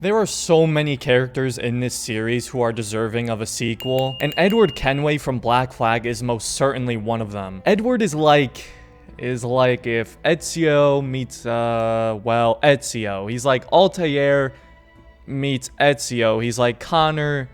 There are so many characters in this series who are deserving of a sequel, and Edward Kenway from Black Flag is most certainly one of them. Edward is like if Ezio meets, well, Ezio. He's like Altair meets Ezio. He's like Connor,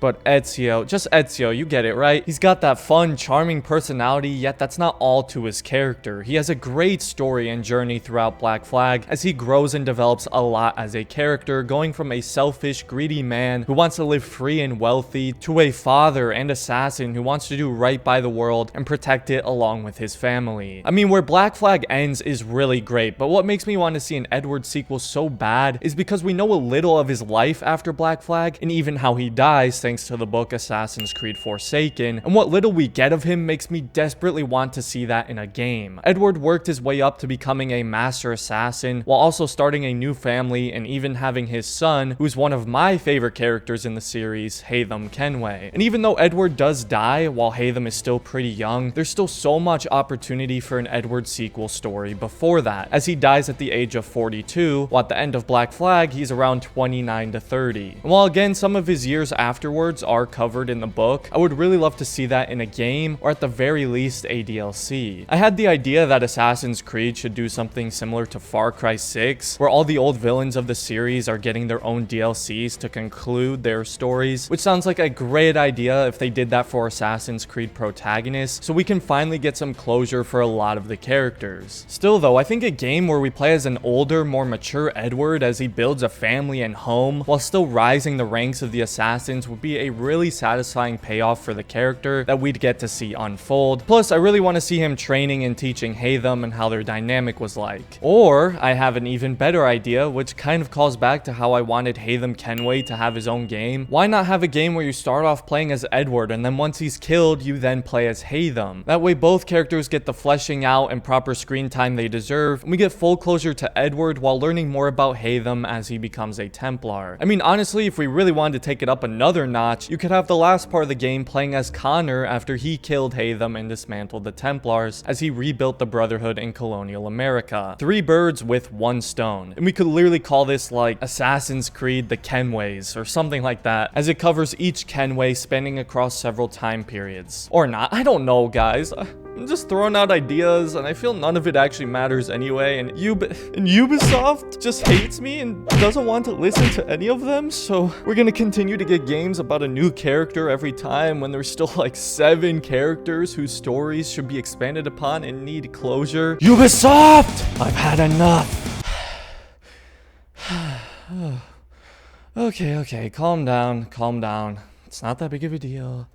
but Ezio. Just Ezio, you get it, right? He's got that fun, charming personality, yet that's not all to his character. He has a great story and journey throughout Black Flag as he grows and develops a lot as a character, going from a selfish, greedy man who wants to live free and wealthy to a father and assassin who wants to do right by the world and protect it along with his family. I mean, where Black Flag ends is really great, but what makes me want to see an Edward sequel so bad is because we know a little of his life after Black Flag and even how he dies thanks to the book Assassin's Creed Forsaken, and what little we get of him makes me desperately want to see that in a game. Edward worked his way up to becoming a master assassin while also starting a new family and even having his son, who's one of my favorite characters in the series, Haytham Kenway. And even though Edward does die while Haytham is still pretty young, there's still so much opportunity for an Edward sequel story before that, as he dies at the age of 42, while at the end of Black Flag he's around 29 to 30. And while again some of his years afterwards are covered in the book, I would really love to see that in a game, or at the very least a DLC. I had the idea that Assassin's Creed should do something similar to Far Cry 6, where all the old villains of the series are getting their own DLCs to conclude their stories, which sounds like a great idea if they did that for Assassin's Creed protagonists, so we can finally get some closure for a lot of the characters. Still though, I think a game where we play as an older, more mature Edward as he builds a family and home while still rising the ranks of the assassins would be a really satisfying payoff for the character that we'd get to see unfold. Plus, I really want to see him training and teaching Haytham and how their dynamic was like. Or, I have an even better idea, which kind of calls back to how I wanted Haytham Kenway to have his own game. Why not have a game where you start off playing as Edward, and then once he's killed, you then play as Haytham? That way, both characters get the fleshing out and proper screen time they deserve, and we get full closure to Edward while learning more about Haytham as he becomes a Templar. I mean, honestly, if we really wanted to take it up another notch, you could have the last part of the game playing as Connor after he killed Haytham and dismantled the Templars as he rebuilt the Brotherhood in colonial America. 3 birds with 1 stone. And we could literally call this like Assassin's Creed the Kenways or something like that, as it covers each Kenway spanning across several time periods. Or not, I don't know, guys. I'm just throwing out ideas, and I feel none of it actually matters anyway, and Ubisoft just hates me and doesn't want to listen to any of them, so we're gonna continue to get games about a new character every time when there's still like 7 characters whose stories should be expanded upon and need closure. Ubisoft! I've had enough. Okay, calm down. It's not that big of a deal.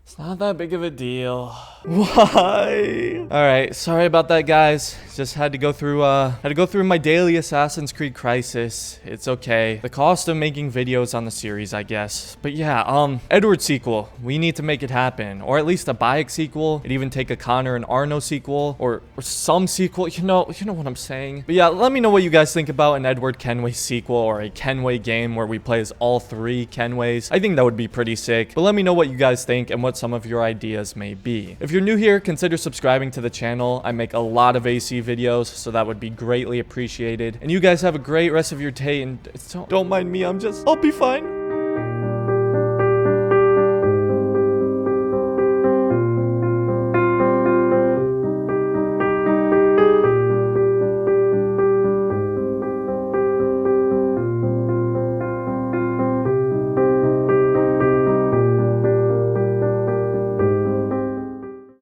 It's not that big of a deal. Why? Alright, sorry about that, guys. Just had to go through my daily Assassin's Creed crisis. It's okay. The cost of making videos on the series, I guess. But yeah, Edward sequel. We need to make it happen. Or at least a Bayek sequel. It'd even take a Connor and Arno sequel. Or some sequel. You know what I'm saying. But yeah, let me know what you guys think about an Edward Kenway sequel or a Kenway game where we play as all 3 Kenways. I think that would be pretty sick. But let me know what you guys think and what some of your ideas may be. If you're new here, consider subscribing to the channel. I make a lot of AC videos, so that would be greatly appreciated. And you guys have a great rest of your day, and don't mind me, I'll be fine.